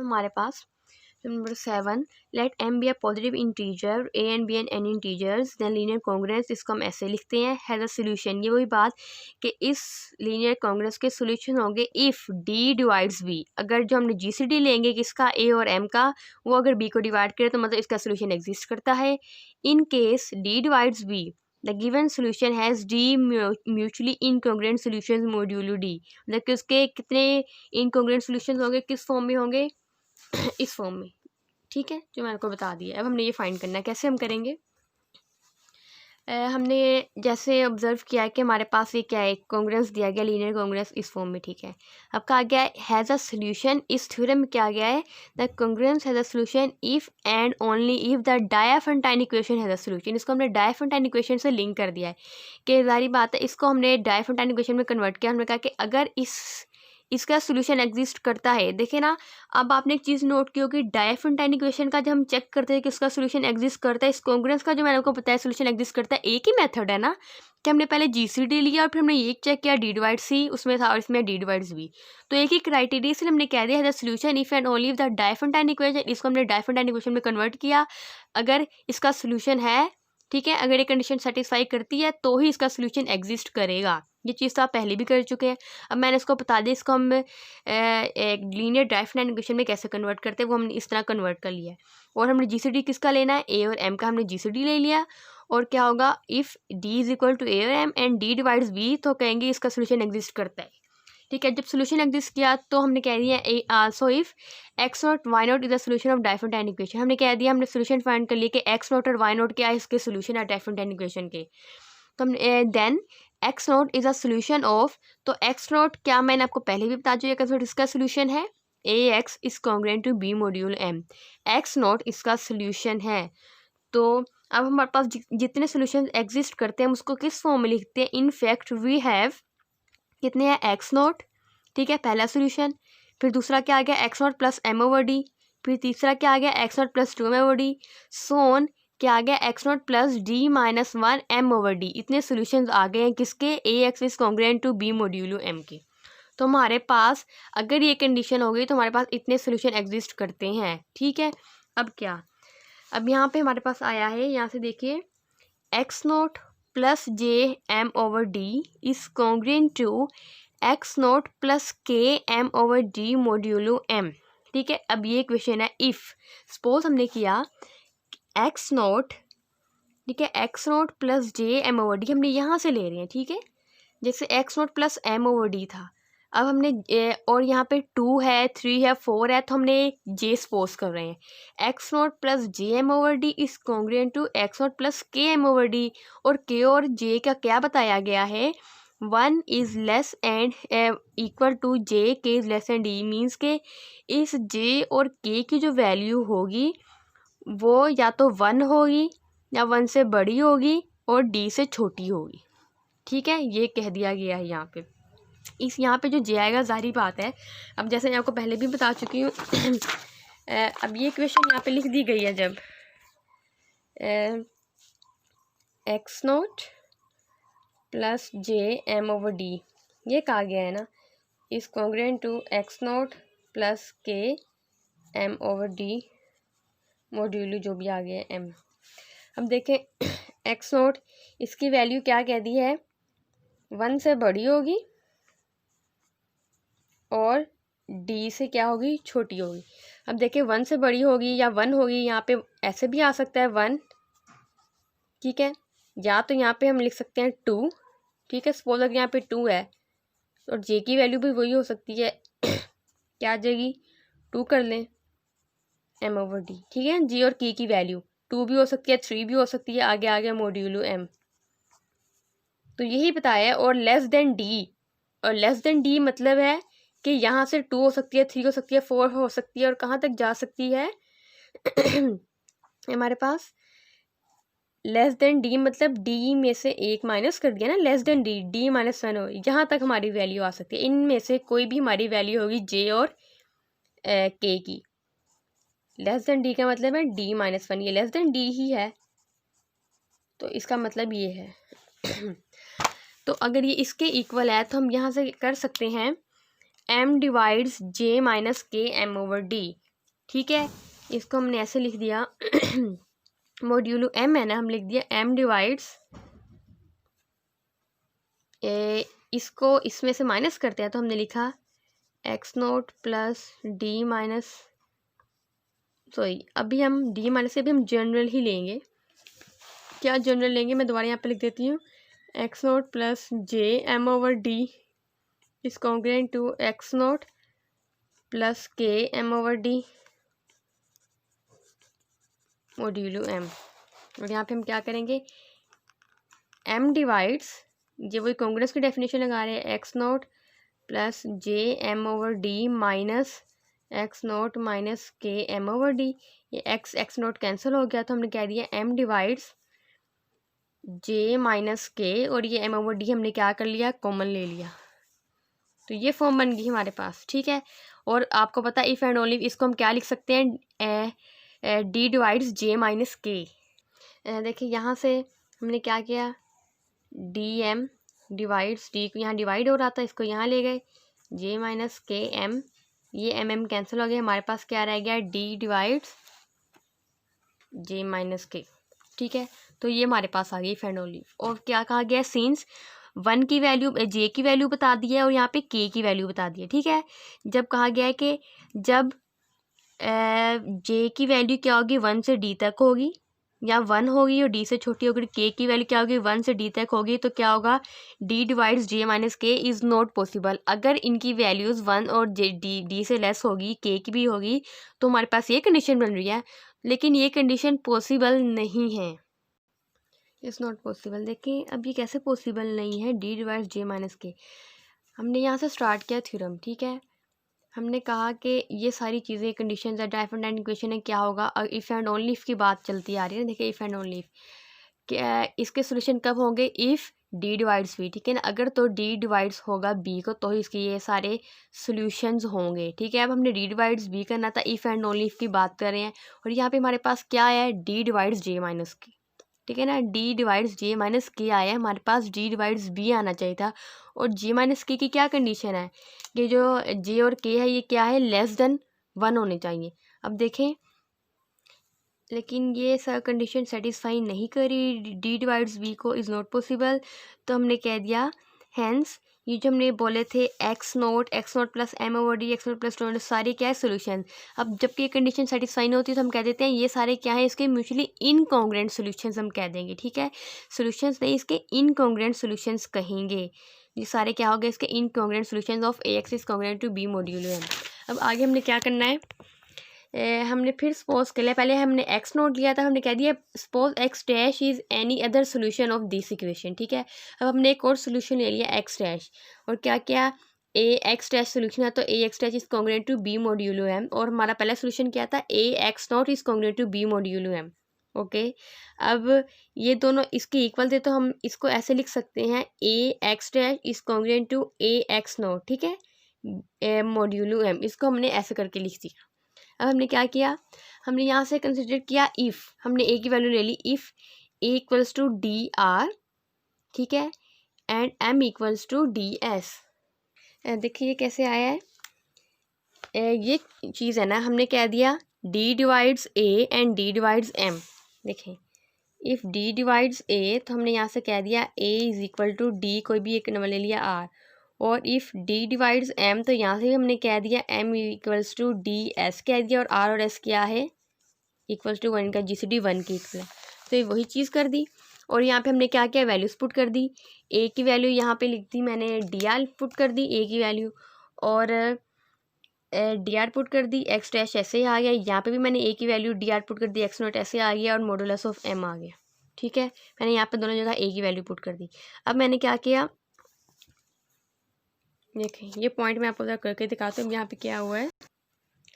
हमारे पास number 7, let m be a positive integer a and b and n integers then linear congruence, इसको हम ऐसे लिखते हैं हैज़ अ सोल्यूशन। ये वही बात कि इस लीनियर कांग्रुएंस के सोल्यूशन होंगे इफ़ d डिवाइड्स b। अगर जो हमने GCD लेंगे किसका, a और m का, वो अगर b को डिवाइड करे तो मतलब इसका सोल्यूशन एग्जिस्ट करता है। In case d divides b the given solution has d mutually incongruent solutions modulo d। मतलब कि उसके कितने इनकॉन्ग्रुएंट सॉल्यूशंस होंगे, किस फॉर्म में होंगे, इस फॉर्म में। ठीक है, जो मैंने आपको बता दिया। अब हमने ये फाइंड करना है, कैसे हम करेंगे। हमने जैसे ऑब्जर्व किया है कि हमारे पास ये क्या है, कांग्रुएंस दिया गया, लीनियर कांग्रुएंस इस फॉर्म में। ठीक है, अब कहा गया है हैज़ अ सोल्यूशन। इस थ्योरम में क्या गया है, the congruence has a solution if and only if the Diophantine equation has a solution. इसको हमने डायफोंटाइन इक्वेशन से लिंक कर दिया है कि जारी बात है, इसको हमने डायफोंटाइन इक्वेशन में कन्वर्ट किया। हमने कहा कि अगर इसका सोल्यूशन एग्जिस्ट करता है। देखिए ना, अब आपने एक चीज़ नोट की होगी, डायफोंटाइन इक्वेशन का जब हम चेक करते हैं कि उसका सोल्यूशन एग्जिस्ट करता है, इस कांग्रुएंस का जो मैंने आपको बताया सोल्यूशन एग्जिस्ट करता है, एक ही मेथड है ना कि हमने पहले GCD लिया और फिर हमने ये चेक किया d डिवाइड c उसमें था और इसमें d डिवाइड्स b। तो एक ही क्राइटेरिया से हमने कह दिया है the solution if and only if the Diophantine equation, इसको हमने डायफोंटाइन इक्वेशन में कन्वर्ट किया। अगर इसका सोल्यूशन है, ठीक है, अगर ये कंडीशन सेटिस्फाई करती है तो ही इसका सोल्यूशन एग्जिस्ट करेगा। ये चीज़ तो आप पहले भी कर चुके हैं। अब मैंने इसको बता दिया, इसको हम एक लीनियर डायफोंटाइन इक्वेशन में कैसे कन्वर्ट करते हैं वो हमने इस तरह कन्वर्ट कर लिया है। और हमने GCD किसका लेना है, a और m का हमने GCD ले लिया। और क्या होगा, if d is equal to a और m and d divides b, तो कहेंगे इसका सोल्यूशन एग्जिस्ट करता है। ठीक है, जब सोल्यूशन एग्जिस्ट किया तो हमने कह दिया also if x not y not is the solution of Diophantine equation. हमने कह दिया, हमने सोल्यूशन फाइंड कर लिया कि x नॉट और y नॉट क्या है, इसके सोल्यूशन है डायफोंटाइन इक्वेशन के। तो हमने then x nought is a solution of, तो x नॉट क्या मैंने आपको पहले भी बता दिया, इसका सोल्यूशन है ax is congruent to b module m। x nought इसका सोल्यूशन है। तो अब हमारे पास जितने सोल्यूशन एग्जिस्ट करते हैं हम उसको किस फॉर्म में लिखते हैं। इन फैक्ट वी हैव कितने हैं, एक्स नॉट, ठीक है, पहला सोल्यूशन। फिर दूसरा क्या आ गया, x not plus m over d. फिर तीसरा क्या आ गया, x not plus 2 m over d. सोन क्या आ गया, x not plus d minus 1 m over d. इतने सोल्यूशन आ गए हैं किसके, a x is congruent to b modulo m के। तो हमारे पास अगर ये कंडीशन हो गई तो हमारे पास इतने सोल्यूशन एग्जिस्ट करते हैं। ठीक है, अब क्या, अब यहाँ पे हमारे पास आया है, यहाँ से देखिए, x not plus j m over d is congruent to x not plus k m over d modulo m. ठीक है, अब ये क्वेश्चन है इफ़ सपोज हमने किया एक्स नॉट, ठीक है, x not plus j m over d हमने यहाँ से ले रहे हैं। ठीक है, जैसे x not plus m over d था, अब हमने और यहाँ पे 2 है, 3 है, 4 है, तो हमने जे सपोज कर रहे हैं। X not plus j m over d is congruent to x not plus k m over d. और के और जे का क्या बताया गया है, 1 is less and equal to j, k is less and d. Means के इस जे और के की जो वैल्यू होगी वो या तो 1 होगी या 1 से बड़ी होगी और डी से छोटी होगी। ठीक है, ये कह दिया गया है यहाँ पे। इस यहाँ पे जो जे आएगा, जाहिर बात है, अब जैसे मैं आपको पहले भी बता चुकी हूँ अब ये क्वेश्चन यहाँ पे लिख दी गई है, जब x not plus j m over d ये कहा गया है ना, is congruent to x not plus k m over d modulo जो भी आ गया है एम। अब देखें एक्स नॉट इसकी वैल्यू क्या कह दी है, 1 से बड़ी होगी और डी से क्या होगी, छोटी होगी। अब देखिए 1 से बड़ी होगी या 1 होगी, यहाँ पे ऐसे भी आ सकता है 1, ठीक है, या तो यहाँ पे हम लिख सकते हैं 2। ठीक है, सपोज अगर यहाँ पे 2 है और जे की वैल्यू भी वही हो सकती है क्या आ जाएगी, 2 कर लें एम ओवर डी। ठीक है, जी और के की वैल्यू 2 भी हो सकती है, 3 भी हो सकती है, आगे आगे मॉड्यूलो एम। तो यही बताया। और लेस देन डी, और लेस देन डी मतलब है कि यहाँ से 2 हो सकती है, 3 हो सकती है, 4 हो सकती है, और कहाँ तक जा सकती है हमारे पास लेस देन डी मतलब डी में से 1 माइनस कर दिया ना, less than D, D minus 1 हो, यहाँ तक हमारी वैल्यू आ सकती है। इनमें से कोई भी हमारी वैल्यू होगी जे और के की। लेस देन डी का मतलब है डी माइनस 1, ये लेस देन डी ही है, तो इसका मतलब ये है तो अगर ये इसके इक्वल है तो हम यहाँ से कर सकते हैं m डिवाइड्स जे minus k m over D. ठीक है। इसको हमने ऐसे लिख दिया मॉड्यूलो एम है ना, हम लिख दिया एम डिवाइड्स इसको इसमें से माइनस करते हैं तो हमने लिखा x note plus d minus, sorry अभी हम डी माइनस से अभी हम जनरल ही लेंगे। क्या जनरल लेंगे, मैं दोबारा यहाँ पे लिख देती हूँ x note plus j m over d is congruent to x note plus k m over d modulo m. और यहाँ पे हम क्या करेंगे, एम डिवाइड्स, ये वही कांग्रेस की डेफिनेशन लगा रहे हैं, x note plus j m over d minus x not minus k m over d. ये एक्स नोट कैंसिल हो गया तो हमने कह दिया एम डिवाइड्स जे माइनस के, और ये एम ओवर डी हमने क्या कर लिया, कॉमन ले लिया, तो ये फॉर्म बन गई हमारे पास। ठीक है। और आपको पता है इफ़ एंड ओनली इसको हम क्या लिख सकते हैं, डी डिवाइड्स जे माइनस के। देखिए यहाँ से हमने क्या किया, डी एम डिवाइड्स डी को यहाँ डिवाइड हो रहा था, इसको यहाँ ले गए, जे माइनस के एम, ये एम एम कैंसिल हो गया, हमारे पास क्या रह गया, डी डिवाइड्स जे माइनस के। ठीक है। तो ये हमारे पास आ गई फैंड ओनली। और क्या कहा गया, सिंस वन की वैल्यू जे की वैल्यू बता दी है और यहाँ पे के की वैल्यू बता दी है। ठीक है। जब कहा गया है कि जब जे की वैल्यू क्या होगी, 1 से डी तक होगी, या 1 होगी और डी से छोटी होगी, के की वैल्यू क्या होगी, 1 से डी तक होगी, तो क्या होगा, डी डिवाइड्स जे माइनस के इज़ नॉट पॉसिबल। अगर इनकी वैल्यूज़ 1 और डी से लेस होगी, के की भी होगी, तो हमारे पास ये कंडीशन बन रही है, लेकिन ये कंडीशन पॉसिबल नहीं है, इज़ नॉट पॉसिबल। देखिए अब ये कैसे पॉसिबल नहीं है, डी डिवाइड्स जे माइनस के। हमने यहाँ से स्टार्ट किया थ्योरम। ठीक है। हमने कहा कि ये सारी चीज़ें कंडीशंस है, डिफरेंट इक्वेशन है, क्या होगा, इफ़ एंड ओनली इफ़ की बात चलती आ रही है ना। देखिए इफ़ एंड ओनली इफ़, क्या इसके सोल्यूशन कब होंगे, इफ़ डी डिवाइड्स बी। ठीक है ना। अगर तो डी डिवाइड्स होगा बी को तो इसके ये सारे सोल्यूशंस होंगे। ठीक है। अब हमने डी डिवाइड्स बी करना था, इफ़ एंड ओनली इफ़ की बात कर रहे हैं, और यहाँ पे हमारे पास क्या है, डी डिवाइड्स जे माइनस की। ठीक है ना। डी डिवाइड्स जे माइनस के आया है, हमारे पास डी डिवाइड्स बी आना चाहिए था। और जे माइनस के की क्या कंडीशन है, कि जो जे और के है ये क्या है, लेस देन 1 होने चाहिए। अब देखें, लेकिन ये सब कंडीशन सेटिस्फाई नहीं करी डी डिवाइड्स बी को, इज़ नॉट पॉसिबल। तो हमने कह दिया हैंस ये जो हमने बोले थे x note plus m over d, x note plus two, सारे क्या है सोल्यूशन। अब जबकि ये कंडीशन सेटिस्फाई नहीं होती तो हम कह देते हैं ये सारे क्या है, इसके म्यूचुअली इनकॉन्ग्रुएंट सोल्यूशंस हम कह देंगे। ठीक है। सोल्यूशंस नहीं, इसके इनकॉन्ग्रुएंट सोल्यूशंस कहेंगे। ये सारे क्या हो गए, इसके incongruent solutions of a x is congruent to b modulo m. अब आगे हमने क्या करना है, हमने फिर सपोज कर लिया, पहले हमने एक्स नोट लिया था, हमने कह दिया suppose x dash is any other solution of this equation. ठीक है। अब हमने एक और सोल्यूशन ले लिया एक्स डैश, और क्या क्या, ए एक्स डैश सोल्यूशन है तो a x dash is congruent to b modulo m, और हमारा पहला सोल्यूशन क्या था, a x not is congruent to b modulo m. Okay. अब ये दोनों इसके इक्वल थे तो हम इसको ऐसे लिख सकते हैं, a x dash is congruent to a x not. ठीक है। मॉड्यूलो एम, इसको हमने ऐसे करके लिख दिया। अब हमने क्या किया, हमने यहाँ से कंसिडर किया इफ़, हमने ए की वैल्यू ले ली, if a equals to d r, ठीक है, and m equals to d s. देखिए कैसे आया है, ये चीज़ है ना, हमने कह दिया d divides a and d divides m. देखें इफ़ डी डिवाइड्स ए तो हमने यहाँ से कह दिया a is equal to d, कोई भी एक नंबर ले लिया आर, और इफ़ डी डिवाइड्स एम तो यहाँ से भी हमने कह दिया m equals to d s कह दिया, और आर और एस क्या है, इक्वल्स टू 1 का जीसीडी 1 की इक्वल है, तो ये वही चीज़ कर दी। और यहाँ पे हमने क्या किया, वैल्यूज पुट कर दी, ए की वैल्यू यहाँ पे लिख दी मैंने, डी आर पुट कर दी ए की वैल्यू, और डी आर पुट कर दी, एक्स डैश ऐसे ही आ गया, यहाँ पे भी मैंने ए की वैल्यू डी आर पुट कर दी, एक्स नोट ऐसे आ गया, और मॉडुलस ऑफ एम आ गया। ठीक है। मैंने यहाँ पे दोनों जगह ए की वैल्यू पुट कर दी। अब मैंने क्या किया, देखें ये पॉइंट मैं आपको जरा करके दिखाती हूँ। यहाँ पे क्या हुआ है,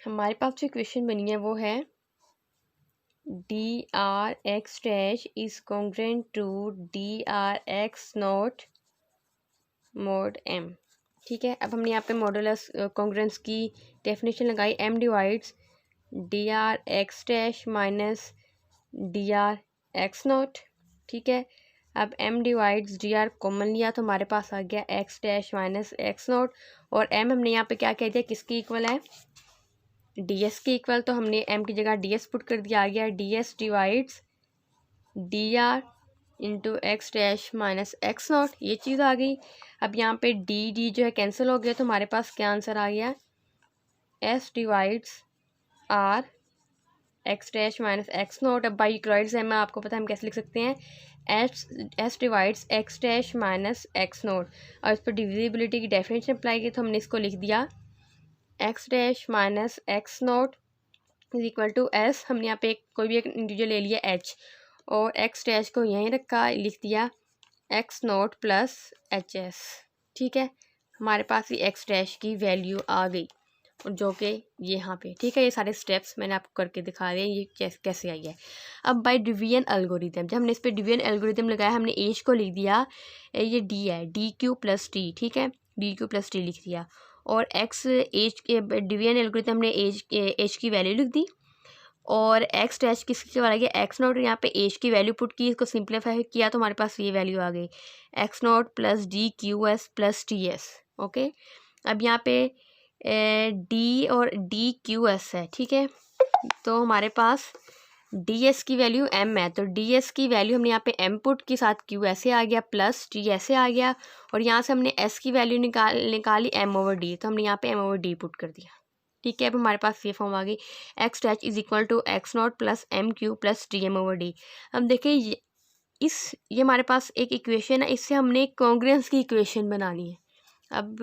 हमारे पास जो इक्वेशन बनी है वो है d r x dash is congruent to d r x nought mod m. ठीक है। अब हमने यहाँ पे मॉडुलस कॉन्ग्रुएंस की डेफिनेशन लगाई, m divides d r x dash minus d r x not. ठीक है। अब m divides d r common लिया तो हमारे पास आ गया x dash minus x nought, और m हमने यहाँ पे क्या कह दिया, किसकी इक्वल है, डी एस के इक्वल, तो हमने एम की जगह डी एस पुट कर दिया, आ गया D S divides d are into x dash minus x not, ये चीज़ आ गई। अब यहाँ पे डी डी जो है कैंसिल हो गया, तो हमारे पास क्या आंसर आ गया, s divides r x dash minus x nought. अब बाई यूक्लॉइड्स में आपको पता है हम कैसे लिख सकते हैं, s divides x dash minus x nought, और इस पर डिविजिबिलिटी की डेफिनेशन अप्लाई की, तो हमने इसको लिख दिया x dash minus x nought is equal to s, हमने यहाँ पे कोई भी एक इंटीजर ले लिया एच, और एक्स डैश को यहीं रखा, लिख दिया x not plus H S. ठीक है, हमारे पास ये एक्स डैश की वैल्यू आ गई, जो कि यहाँ पे, ठीक है, ये सारे स्टेप्स मैंने आपको करके दिखा दिए ये कैसे आई है। अब बाय डिवीजन एल्गोरिथम, जब हमने इस पर डिवीजन एल्गोरिथम लगाया, हमने एज को लिख दिया, ये डी है, डी क्यू प्लस टी, ठीक है, डी क्यू प्लस टी लिख दिया, और एक्स एज डिवीजन एल्गोरिथम हमने एज की वैल्यू लिख दी, और एक्स डैश किसके वाला गया, एक्स नॉट, यहाँ पे एज की वैल्यू पुट की, इसको सिंप्लीफाई किया तो हमारे पास ये वैल्यू आ गई, x not plus D Q S plus T S. Okay, अब यहाँ पे डी और डी क्यू एस है, ठीक है, तो हमारे पास डी एस की वैल्यू एम है, तो डी एस की वैल्यू हमने यहाँ पे एम पुट के साथ क्यू ऐसे आ गया प्लस टी ऐसे आ गया, और यहाँ से हमने एस की वैल्यू निकाली एम ओवर डी, तो हमने यहाँ पे एम ओवर डी पुट कर दिया। ठीक है, अब हमारे पास ये फॉर्म आ गई, x dash is equal to x not plus m q plus d m over d. अब देखिए ये हमारे पास एक इक्वेशन है, इससे हमने कॉन्ग्रुएंस की इक्वेशन बनानी है। अब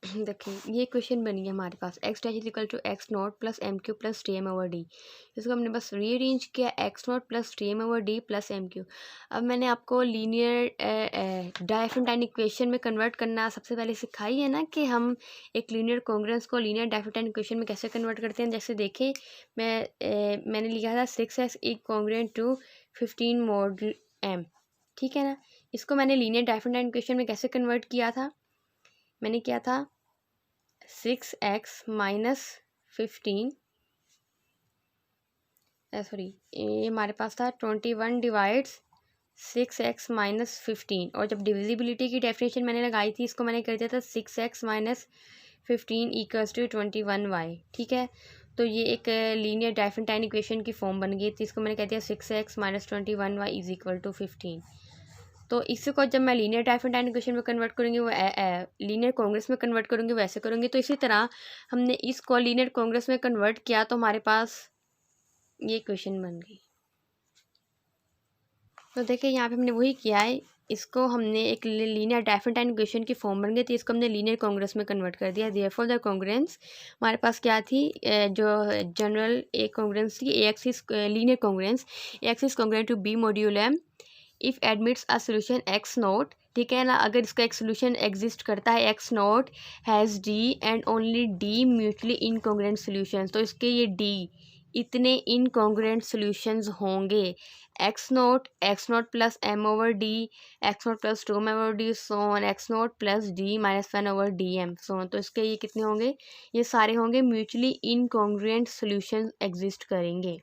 देखिए ये इक्वेशन बनी है हमारे पास, x dash is equal to x not plus m q plus d m over d, इसको हमने बस रीअरेंज किया, x not plus d m over d plus m q. अब मैंने आपको लीनियर डायफेरेंटाइन इक्वेशन में कन्वर्ट करना सबसे पहले सिखाई है ना, कि हम एक लीनियर कॉन्ग्रुएंस को लीनियर डायफेरेंटाइन इक्वेशन में कैसे कन्वर्ट करते हैं। जैसे देखें, मैंने लिखा था 6x is congruent to 15 mod m, ठीक है ना, इसको मैंने लीनियर डायफेरेंटाइन इक्वेशन में कैसे कन्वर्ट किया था, मैंने किया था 6x माइनस 15, सॉरी ये हमारे पास था 21 डिवाइड्स 6x माइनस 15, और जब डिविजिबिलिटी की डेफिनेशन मैंने लगाई थी, इसको मैंने कर दिया था 6x minus 15 equals to 21y। ठीक है, तो ये एक लीनियर डायफेरेंटाइन इक्वेशन की फॉर्म बन गई थी, इसको मैंने कह दिया 6x minus 21y is equal to 15। तो इसको जब मैं लीनियर डायफेरेंटाइन इक्वेशन में कन्वर्ट करूँगी, वो लीनियर कॉन्ग्रुएंस में कन्वर्ट करूँगी, वैसे करूँगी। तो इसी तरह हमने इसको लीनियर कॉन्ग्रुएंस में कन्वर्ट किया, तो हमारे पास ये इक्वेशन बन गई। तो देखिए यहाँ पे हमने वही किया है, इसको हमने एक लीनियर डायफेरेंटाइन इक्वेशन की फॉर्म बन गई थी, इसको हमने लीनियर कॉन्ग्रुएंस में कन्वर्ट कर दिया। देयरफॉर द कॉन्ग्रुएंस हमारे पास क्या थी, जो जनरल ए कॉन्ग्रुएंस थी, a x is linear congruence, a x is congruent to b modulo m if admits a solution x not, ठीक है ना, अगर इसका एक सोल्यूशन एग्जिस्ट करता है x not has d and only d mutually incongruent solutions, तो इसके ये डी इतने इनकॉन्ग्रुएंट सोल्यूशंस होंगे, x not plus m over d, x not plus 2 m over d, so on x not plus d minus 1 over d m, so on. तो इसके ये कितने होंगे, ये सारे होंगे म्यूचुअली इनकॉन्ग्रुएंट सोल्यूशन एग्जिस्ट करेंगे।